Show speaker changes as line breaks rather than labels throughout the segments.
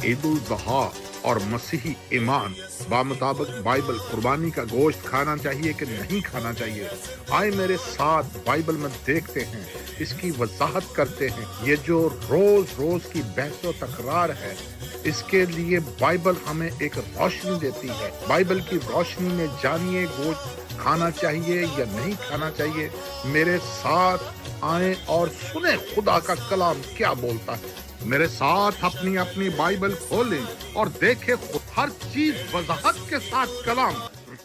ईद उल ज़ुहा और मसीही ईमान बामुताबिक बाइबल कुर्बानी का गोश्त खाना चाहिए कि नहीं खाना चाहिए। आए मेरे साथ बाइबल में देखते हैं, इसकी वजाहत करते हैं। ये जो रोज रोज की बहस व तकरार है, इसके लिए बाइबल हमें एक रोशनी देती है। बाइबल की रोशनी में जानिए गोश्त खाना चाहिए या नहीं खाना चाहिए। मेरे साथ आए और सुने खुदा का कलाम क्या बोलता है। मेरे साथ अपनी अपनी बाइबल खोलें और देखें हर चीज वजाहत के साथ कलाम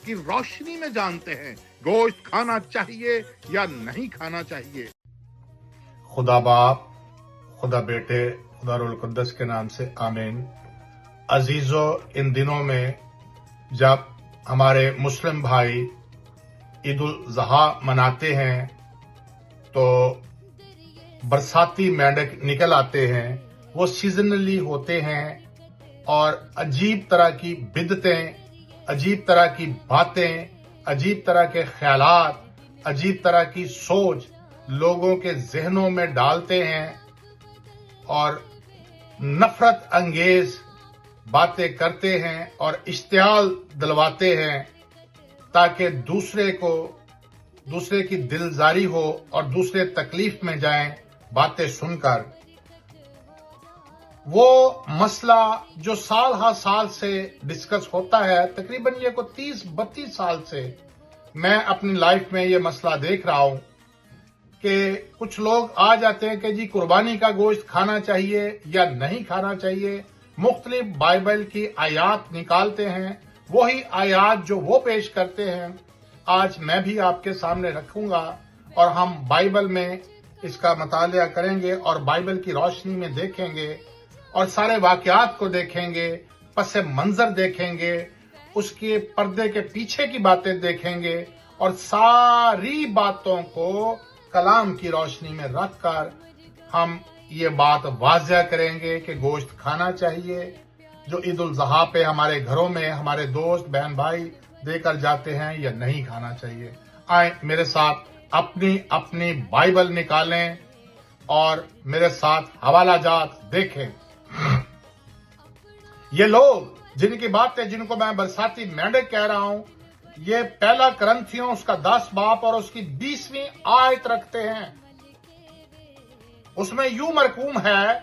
की रोशनी में जानते हैं गोश्त खाना चाहिए या नहीं खाना चाहिए।
खुदा बाप, खुदा बेटे, खुदा रूहुल कुद्दस के नाम से आमीन। अजीजो, इन दिनों में जब हमारे मुस्लिम भाई ईद उल ज़ुहा मनाते हैं तो बरसाती मेंढक निकल आते हैं। वो सीजनली होते हैं और अजीब तरह की बिदतें, अजीब तरह की बातें, अजीब तरह के ख्यालात, अजीब तरह की सोच लोगों के जहनों में डालते हैं और नफरत अंगेज बातें करते हैं और इश्तियाल दिलवाते हैं ताकि दूसरे की दिलजारी हो और दूसरे तकलीफ में जाएं बातें सुनकर। वो मसला जो साल हर साल से डिस्कस होता है, तकरीबन ये को 30-32 साल से मैं अपनी लाइफ में ये मसला देख रहा हूं कि कुछ लोग आ जाते हैं कि जी कुर्बानी का गोश्त खाना चाहिए या नहीं खाना चाहिए। मुख्तलिफ बाइबल की आयात निकालते हैं, वही आयात जो वो पेश करते हैं आज मैं भी आपके सामने रखूंगा और हम बाइबल में इसका मुतालिया करेंगे और बाइबल की रोशनी में देखेंगे और सारे वाकयात को देखेंगे, पसे मंजर देखेंगे, उसके पर्दे के पीछे की बातें देखेंगे और सारी बातों को कलाम की रोशनी में रखकर हम ये बात वाज़ह करेंगे कि गोश्त खाना चाहिए जो ईद उल ज़ुहा पे हमारे घरों में हमारे दोस्त बहन भाई देकर जाते हैं या नहीं खाना चाहिए। आए मेरे साथ अपनी अपनी बाइबल निकालें और मेरे साथ हवाला जात देखें। ये लोग जिनकी बातें, जिनको मैं बरसाती मेंढक कह रहा हूं, ये पहला करंथियों उसका 10 बाब और उसकी 20वीं आयत रखते हैं। उसमें यूं मरकूम है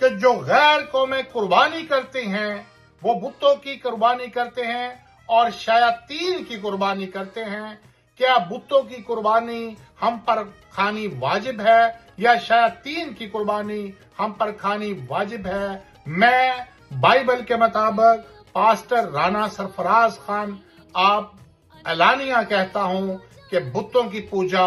कि जो गैर कौमें कुर्बानी करते हैं वो बुतों की कुर्बानी करते हैं और शयातीन की कुर्बानी करते हैं। क्या बुतों की कुर्बानी हम पर खानी वाजिब है या शयातीन की कुर्बानी हम पर खानी वाजिब है? मैं बाइबल के मुताबिक पास्टर राना सरफराज खान आप एलानिया कहता हूं कि बुतों की पूजा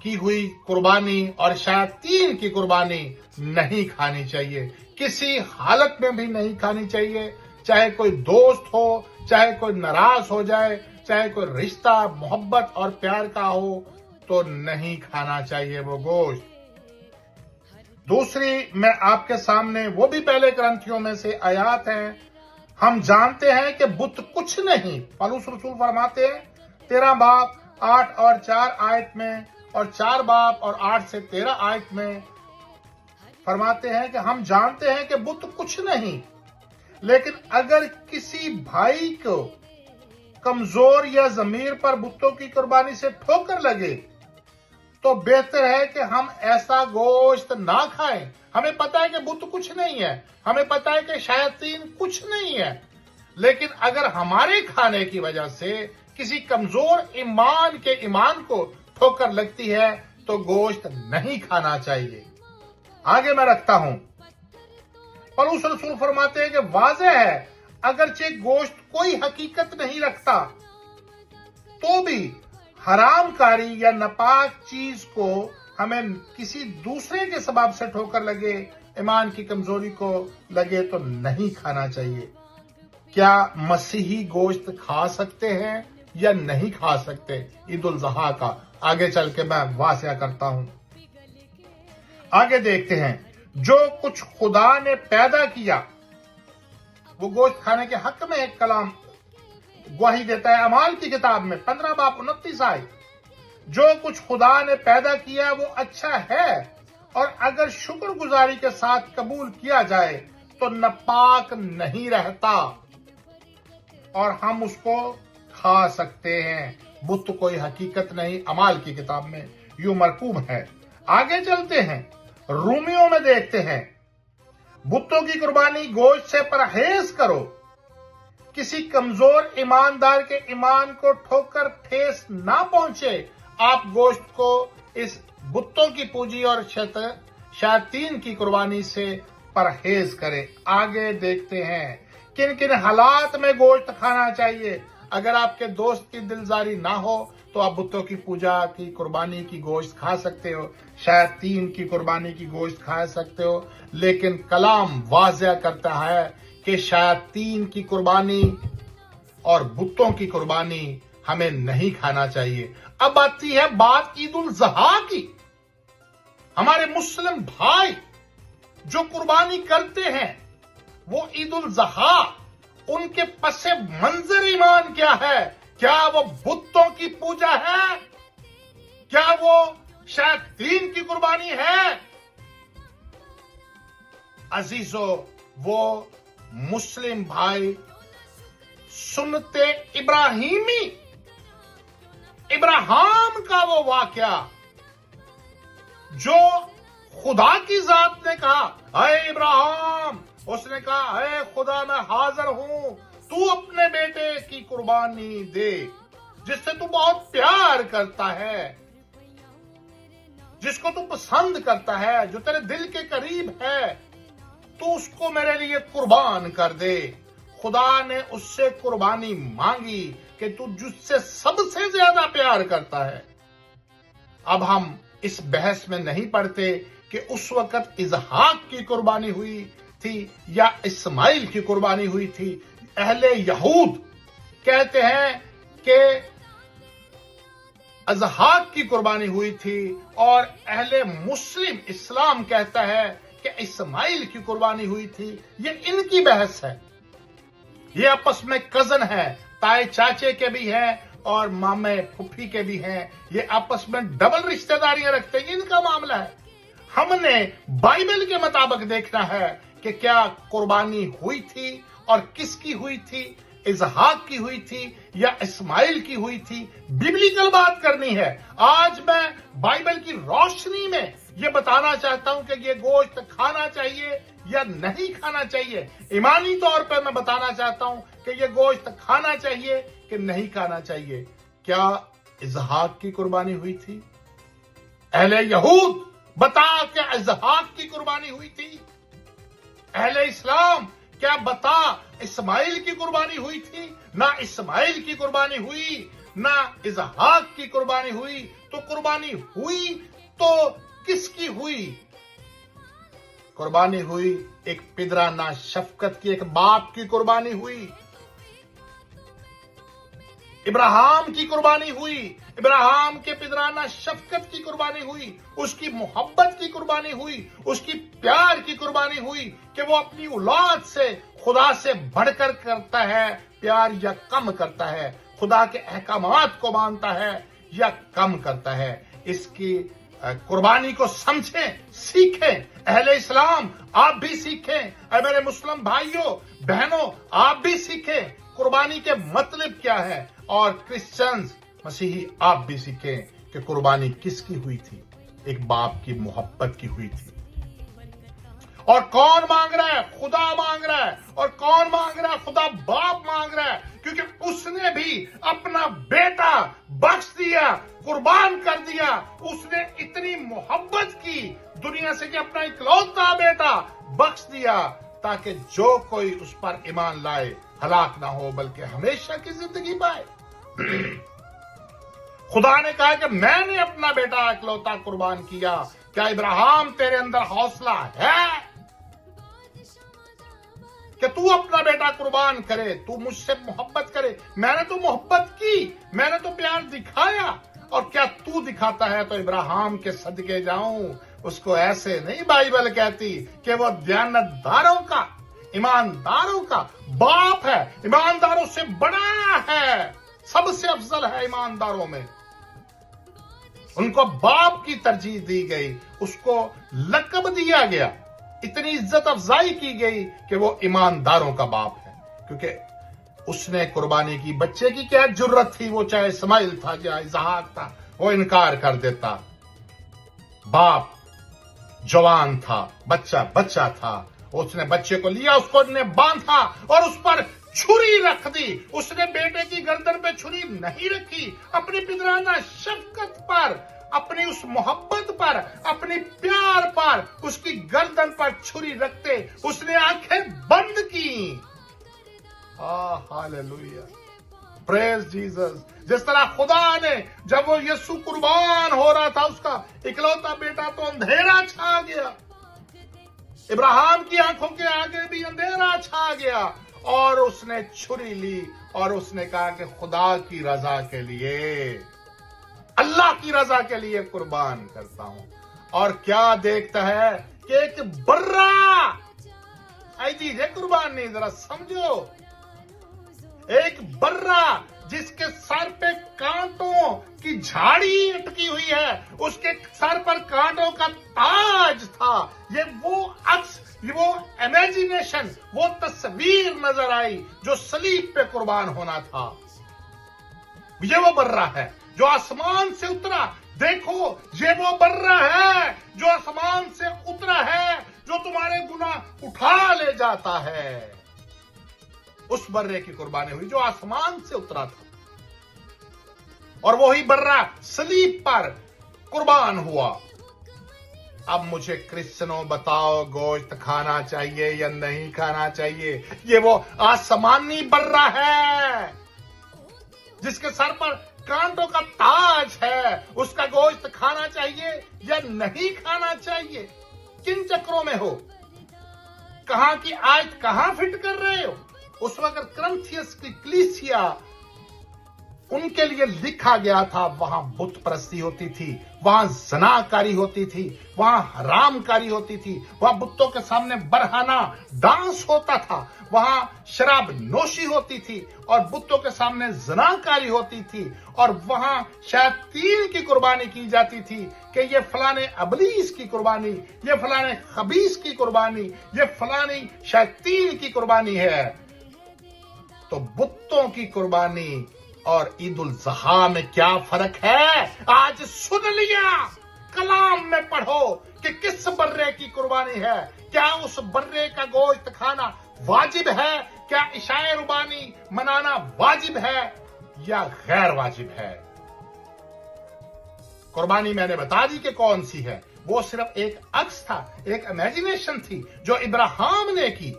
की हुई कुर्बानी और शयातीन की कुर्बानी नहीं खानी चाहिए, किसी हालत में भी नहीं खानी चाहिए। चाहे कोई दोस्त हो, चाहे कोई नाराज हो जाए, चाहे कोई रिश्ता मोहब्बत और प्यार का हो, तो नहीं खाना चाहिए वो गोश्त। दूसरी मैं आपके सामने वो भी पहले ग्रंथियों में से आयात हैं। हम जानते हैं कि बुत कुछ नहीं। पौलुस रसूल फरमाते हैं 13 बाब 8 और 4 आयत में और 4 बाब और 8 से 13 आयत में फरमाते हैं कि हम जानते हैं कि बुत कुछ नहीं, लेकिन अगर किसी भाई को कमजोर या जमीर पर बुतों की कुर्बानी से ठोकर लगे तो बेहतर है कि हम ऐसा गोश्त ना खाएं। हमें पता है कि बुत कुछ नहीं है, हमें पता है कि शयातीन कुछ नहीं है, लेकिन अगर हमारे खाने की वजह से किसी कमजोर ईमान के ईमान को ठोकर लगती है तो गोश्त नहीं खाना चाहिए। आगे मैं रखता हूं, पौलुस रसूल फरमाते हैं कि वाज़ेह है अगरचे गोश्त कोई हकीकत नहीं रखता तो भी हरामकारी या नापाक चीज को हमें किसी दूसरे के सबब से ठोकर लगे, ईमान की कमजोरी को लगे तो नहीं खाना चाहिए। क्या मसीही गोश्त खा सकते हैं या नहीं खा सकते ईद उल ज़ुहा का? आगे चल के मैं वाज़ह करता हूं। आगे देखते हैं, जो कुछ खुदा ने पैदा किया वो गोश्त खाने के हक में एक कलाम गवाही देता है। अमाल की किताब में 15 बाब 29 आयत, जो कुछ खुदा ने पैदा किया वो अच्छा है और अगर शुक्रगुजारी के साथ कबूल किया जाए तो नापाक नहीं रहता और हम उसको खा सकते हैं। बुत कोई हकीकत नहीं, अमाल की किताब में यूं मरकूब है। आगे चलते हैं, रूमियों में देखते हैं, बुतों की कुर्बानी गोश्त से परहेज करो। किसी कमजोर ईमानदार के ईमान को ठोकर ठेस ना पहुंचे। आप गोश्त को इस बुतों की पूजी और शैतान की कुर्बानी से परहेज करें। आगे देखते हैं किन किन हालात में गोश्त खाना चाहिए। अगर आपके दोस्त की दिलजारी ना हो तो आप बुतों की पूजा की कुर्बानी की गोश्त खा सकते हो, शैतान की कुर्बानी की गोश्त खा सकते हो, लेकिन कलाम वाज़ह करता है कि शैतान की कुर्बानी और बुतों की कुर्बानी हमें नहीं खाना चाहिए। अब आती है बात ईद उल ज़हा की। हमारे मुस्लिम भाई जो कुर्बानी करते हैं वो ईद उल ज़हा, उनके पसे मंजर ईमान क्या है? क्या वो बुतों की पूजा है? क्या वो शैतान की कुर्बानी है? अजीजों, वो मुस्लिम भाई सुन्नते इब्राहिमी, इब्राहिम का वो वाकया जो खुदा की जात ने कहा, अरे इब्राहिम, उसने कहा, अरे खुदा मैं हाजिर हूं, तू अपने बेटे की कुर्बानी दे जिससे तू बहुत प्यार करता है, जिसको तू पसंद करता है, जो तेरे दिल के करीब है, तू उसको मेरे लिए कुर्बान कर दे। खुदा ने उससे कुर्बानी मांगी कि तू जिससे सबसे ज्यादा प्यार करता है। अब हम इस बहस में नहीं पड़ते कि उस वक्त इसहाक की कुर्बानी हुई थी या इस्माइल की कुर्बानी हुई थी। अहले यहूद कहते हैं कि इसहाक की कुर्बानी हुई थी और अहले मुस्लिम इस्लाम कहता है कि इस्माइल की कुर्बानी हुई थी। ये इनकी बहस है। ये आपस में कजन है, ताए चाचे के भी हैं और मामे फुफी के भी हैं। ये आपस में डबल रिश्तेदारियां रखते हैं, इनका मामला है। हमने बाइबल के मुताबिक देखना है कि क्या कुर्बानी हुई थी और किसकी हुई थी, इसहाक की हुई थी या इस्माइल की हुई थी। बिब्लिकल बात करनी है। आज मैं बाइबल की रोशनी में ये बताना चाहता हूं कि ये गोश्त खाना चाहिए या नहीं खाना चाहिए। ईमानी तौर पर मैं बताना चाहता हूं कि ये गोश्त खाना चाहिए कि नहीं खाना चाहिए। क्या इसहाक की कुर्बानी हुई थी? अहले यहूद बता क्या इसहाक की कुर्बानी हुई थी? अहले इस्लाम क्या बता इस्माइल की कुर्बानी हुई थी? ना इस्माइल की कुर्बानी हुई, ना इसहाक की कुर्बानी हुई। तो कुर्बानी हुई तो किसकी हुई? कुर्बानी हुई एक पिदराना शफकत की, एक बाप की कुर्बानी हुई। इब्राहिम की कुर्बानी हुई, इब्राहिम के पिदराना शफकत की कुर्बानी हुई, उसकी मोहब्बत की कुर्बानी हुई, उसकी प्यार की कुर्बानी हुई कि वो अपनी औलाद से खुदा से बढ़कर करता है प्यार या कम करता है, खुदा के अहकामात को मानता है या कम करता है। इसकी कुर्बानी को समझें, सीखें। अहले इस्लाम आप भी सीखें, और मेरे मुस्लिम भाइयों बहनों आप भी सीखें कुर्बानी के मतलब क्या है। और क्रिश्चियंस मसीही आप भी सीखें कि कुर्बानी किसकी हुई थी। एक बाप की मोहब्बत की हुई थी। और कौन मांग रहा है? खुदा मांग रहा है। और कौन मांग रहा है? खुदा बाप मांग रहा है, क्योंकि उसने भी अपना बेटा बख्श दिया, कुर्बान कर दिया। उसने इतनी मोहब्बत की दुनिया से कि अपना इकलौता बेटा बख्श दिया ताकि जो कोई उस पर ईमान लाए हलाक ना हो बल्कि हमेशा की जिंदगी पाए। खुदा ने कहा कि मैंने अपना बेटा इकलौता कुर्बान किया। क्या इब्राहिम तेरे अंदर हौसला है कि तू अपना बेटा कुर्बान करे, तू मुझसे मोहब्बत करे? मैंने तो मोहब्बत की, मैंने तो प्यार दिखाया। और क्या तू दिखाता है तो इब्राहिम के सदके जाऊं। उसको ऐसे नहीं बाइबल कहती कि वो दयानतदारों का, ईमानदारों का बाप है, ईमानदारों से बड़ा है, सबसे अफजल है ईमानदारों में। उनको बाप की तरजीह दी गई, उसको लकब दिया गया इतनी इज्जत अफजाई की गई कि वो ईमानदारों का बाप है, क्योंकि उसने कुर्बानी की। बच्चे की क्या जुर्रत थी, वो चाहे इस्माइल था या इसहाक था, वो इनकार कर देता। बाप जवान था, बच्चा बच्चा था, उसने बच्चे को लिया, उसको ने बांधा और उस पर छुरी रख दी। उसने बेटे की गर्दन पे छुरी नहीं रखी, अपनी पितराना शफकत पर, अपनी उस मोहब्बत पर, अपनी प्यार पर, उसकी गर्दन पर छुरी रखते उसने आंखें बंद की। Hallelujah, praise Jesus. जिस तरह खुदा ने, जब वो यीशु कुर्बान हो रहा था, उसका इकलौता बेटा, तो अंधेरा छा गया। इब्राहिम की आंखों के आगे भी अंधेरा छा गया और उसने छुरी ली और उसने कहा कि खुदा की रजा के लिए, अल्लाह की रजा के लिए कुर्बान करता हूं। और क्या देखता है कि एक बर्रा, आई चीज है कुर्बान नहीं, जरा समझो। एक बर्रा जिसके सर पे कांटों की झाड़ी अटकी हुई है, उसके सर पर कांटों का ताज था। ये वो अक्स, वो इमेजिनेशन, वो तस्वीर नजर आई जो सलीब पे कुर्बान होना था। ये वो बर्रा है जो आसमान से उतरा। देखो, ये वो बर्रा है जो आसमान से उतरा है, जो तुम्हारे गुनाह उठा ले जाता है। उस बर्रे की कुर्बानी हुई जो आसमान से उतरा था, और वही बर्रा सलीब पर कुर्बान हुआ। अब मुझे क्रिश्चियनों बताओ, गोश्त खाना चाहिए या नहीं खाना चाहिए? ये वो आसमानी बर्रा है जिसके सर पर कांटों का ताज है, उसका गोश्त खाना चाहिए या नहीं खाना चाहिए? किन चक्रों में हो? कहां की आयत कहां फिट कर रहे हो? उस वक्त क्रंथियस की कलीसिया, उनके लिए लिखा गया था, वहां बुत परस्ती होती थी, वहां ज़नाकारी होती थी, वहां हरामकारी होती थी, वहां बुतों के सामने बरहाना डांस होता था, वहां शराब नोशी होती थी और बुतों के सामने ज़नाकारी होती थी, और वहां शैतान की कुर्बानी की जाती थी कि ये फलाने अबलीस की कुर्बानी, ये फलाने खबीस की कुर्बानी, ये फलानी शैतान की कुर्बानी है। तो बुतों की कुर्बानी और ईद उल ज़हा में क्या फर्क है? आज सुन लिया, कलाम में पढ़ो कि किस बर्रे की कुर्बानी है। क्या उस बर्रे का गोश्त खाना वाजिब है? क्या इशाए रुबानी मनाना वाजिब है या गैर वाजिब है? कुर्बानी मैंने बता दी कि कौन सी है। वो सिर्फ एक अक्स था, एक इमेजिनेशन थी जो इब्राहिम ने की,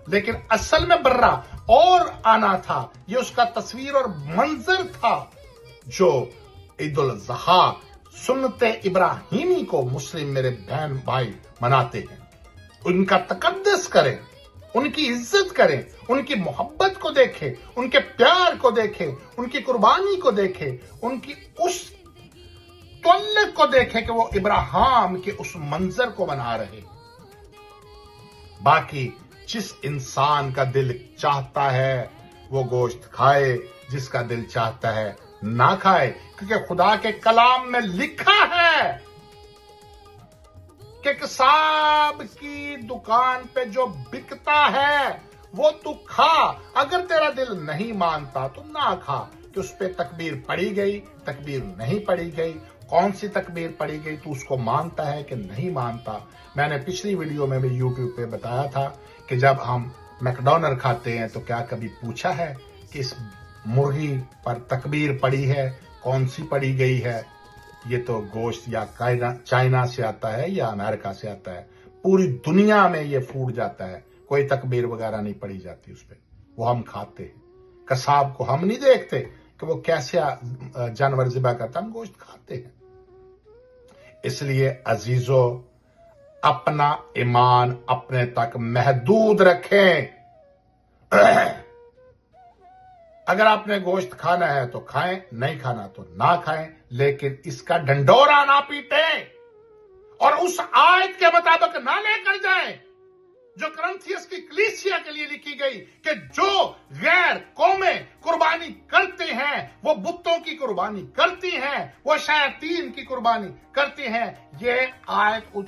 लेकिन असल में बर्रा और आना था। ये उसका तस्वीर और मंजर था जो ईद उल ज़हा सुन्नते इब्राहिमी को मुस्लिम मेरे बहन भाई मनाते हैं। उनका तकद्दुस करें, उनकी इज्जत करें, उनकी मोहब्बत को देखें, उनके प्यार को देखें, उनकी कुर्बानी को देखें, उनकी उस तल्लुक को देखें कि वो इब्राहिम के उस मंजर को बना रहे। बाकी जिस इंसान का दिल चाहता है वो गोश्त खाए, जिसका दिल चाहता है ना खाए, क्योंकि खुदा के कलाम में लिखा है कि कसाब की दुकान पे जो बिकता है वो तू खा, अगर तेरा दिल नहीं मानता तो ना खा। कि उस पे तकबीर पड़ी गई, तकबीर नहीं पड़ी गई, कौन सी तकबीर पड़ी गई, तू उसको मानता है कि नहीं मानता? मैंने पिछली वीडियो में भी यूट्यूब पे बताया था कि जब हम मैकडोनल्ड खाते हैं तो क्या कभी पूछा है कि इस मुर्गी पर तकबीर पड़ी है, कौन सी पड़ी गई है? ये तो गोश्त या चाइना से आता है या अमेरिका से आता है, पूरी दुनिया में ये फूड जाता है, कोई तकबीर वगैरह नहीं पड़ी जाती उस पर, वो हम खाते हैं। कसाब को हम नहीं देखते कि वो कैसे जानवर ज़िबा करता, हम गोश्त खाते हैं। इसलिए अजीजों, अपना ईमान अपने तक महदूद रखें। अगर आपने गोश्त खाना है तो खाएं, नहीं खाना तो ना खाएं, लेकिन इसका ढंढोरा ना पीटें और उस आयत के मुताबिक ना लेकर जाएं जो क्रंथियस की कलीसिया के लिए लिखी गई कि जो गैर कौमें कुर्बानी करते हैं वो बुतों की कुर्बानी करती हैं, वो शैतान की कुर्बानी करती हैं। ये आयत उस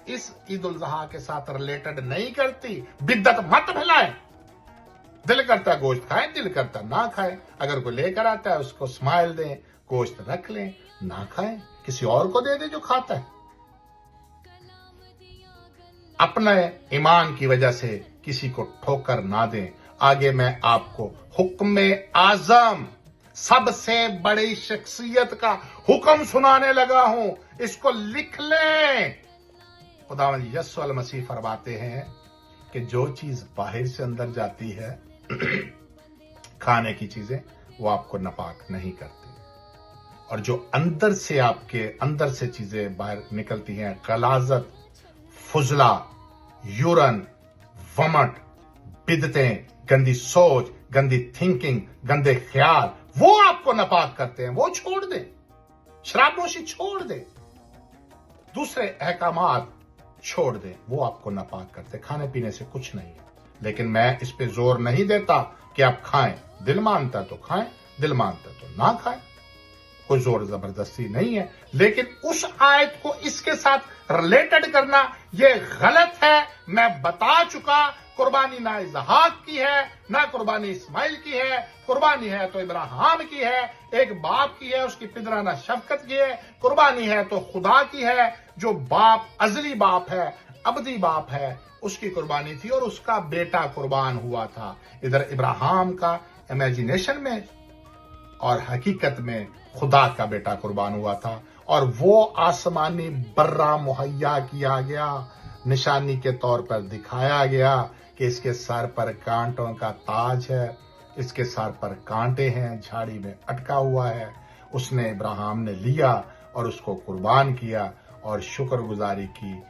اس ईद उल ज़ुहा के साथ रिलेटेड नहीं करती। बिद्दत मत फैलाएं। दिल करता है गोश्त खाएं, दिल करता ना खाएं। अगर कोई लेकर आता है उसको स्माइल दें, गोश्त रख लें, ना खाएं, किसी और को दे दे जो खाता है। अपने ईमान की वजह से किसी को ठोकर ना दें। आगे मैं आपको हुक्म आजम, सबसे बड़ी शख्सियत का हुक्म सुनाने लगा हूं, इसको लिख लें। खुदावंद यीशु अल मसीह फरमाते हैं कि जो चीज बाहर से अंदर जाती है खाने की चीजें, वो आपको नापाक नहीं करती, और जो अंदर से आपके अंदर से चीजें बाहर निकलती हैं, गलाजत, फुजला, यूरन, वमट, बिदतें, गंदी सोच, गंदी थिंकिंग, गंदे ख्याल, वो आपको नापाक करते हैं। वो छोड़ दें, शराबनोशी छोड़ दें, दूसरे अहकामात छोड़ दें, वो आपको नापाक करते। खाने पीने से कुछ नहीं है, लेकिन मैं इस पे जोर नहीं देता कि आप खाएं। दिल मानता तो खाएं, दिल मानता तो ना खाएं, कोई जोर जबरदस्ती नहीं है। लेकिन उस आयत को इसके साथ रिलेटेड करना ये गलत है। मैं बता चुका, कुर्बानी ना इजहाक की है, ना कुर्बानी इस्माइल की है। कुर्बानी है तो इब्राहिम की है, एक बाप की है, उसकी पिदराना शफकत की है। कुर्बानी है तो खुदा की है, जो बाप अजली बाप है, अबदी बाप है, उसकी कुर्बानी थी और उसका बेटा कुर्बान हुआ था। इधर इब्राहिम का इमेजिनेशन में और हकीकत में खुदा का बेटा कुर्बान हुआ था, और वो आसमानी बर्रा मुहैया किया गया, निशानी के तौर पर दिखाया गया कि इसके सर पर कांटों का ताज है, इसके सर पर कांटे हैं, झाड़ी में अटका हुआ है। उसने इब्राहिम ने लिया और उसको कुर्बान किया और शुक्रगुजारी की।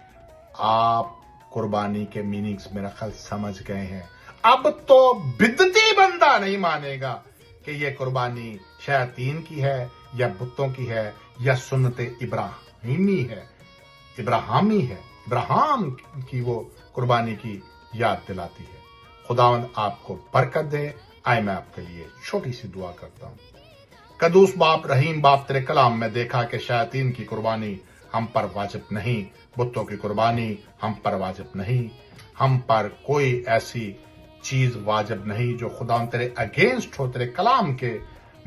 आप कुर्बानी के मीनिंग्स मेरा ख्याल समझ गए हैं। अब तो बिदती बंदा नहीं मानेगा कि ये कुर्बानी शयातीन की है या बुतों की है या सुन्नते इब्राहिमी है, इब्राहिमी है। इब्राहिम की वो कुर्बानी की याद दिलाती है। खुदावंद आपको बरकत दे। आए मैं आपके लिए छोटी सी दुआ करता हूँ। कदूस बाप, रहीम बाप, तेरे कलाम में देखा कि शयातीन की कुर्बानी हम पर वाजिब नहीं, बुतों की कुर्बानी हम पर वाजिब नहीं, हम पर कोई ऐसी चीज वाजिब नहीं जो खुदा तेरे अगेंस्ट हो, तेरे कलाम के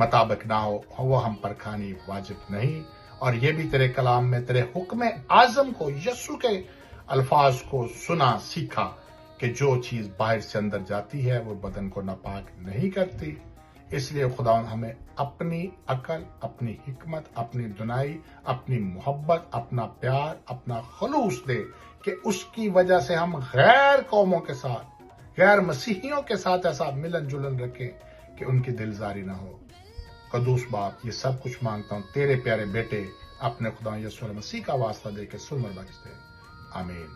मुताबिक ना हो, वो हम पर खानी वाजिब नहीं। और ये भी तेरे कलाम में तेरे हुक्म आजम को, यस्सु के अल्फाज को सुना, सीखा कि जो चीज बाहर से अंदर जाती है वो बदन को नापाक नहीं करती। इसलिए खुदा हमें अपनी अकल, अपनी हिकमत, अपनी दुनाई, अपनी मोहब्बत, अपना प्यार, अपना खलूस दे कि उसकी वजह से हम गैर कौमों के साथ, गैर मसीहियों के साथ ऐसा मिलन जुलन रखें कि उनकी दिलजारी ना हो। कदूस बाप, ये सब कुछ मांगता हूं तेरे प्यारे बेटे अपने खुदा यीशु मसीह का वास्ता दे के सुन बख्श दे। आमीन।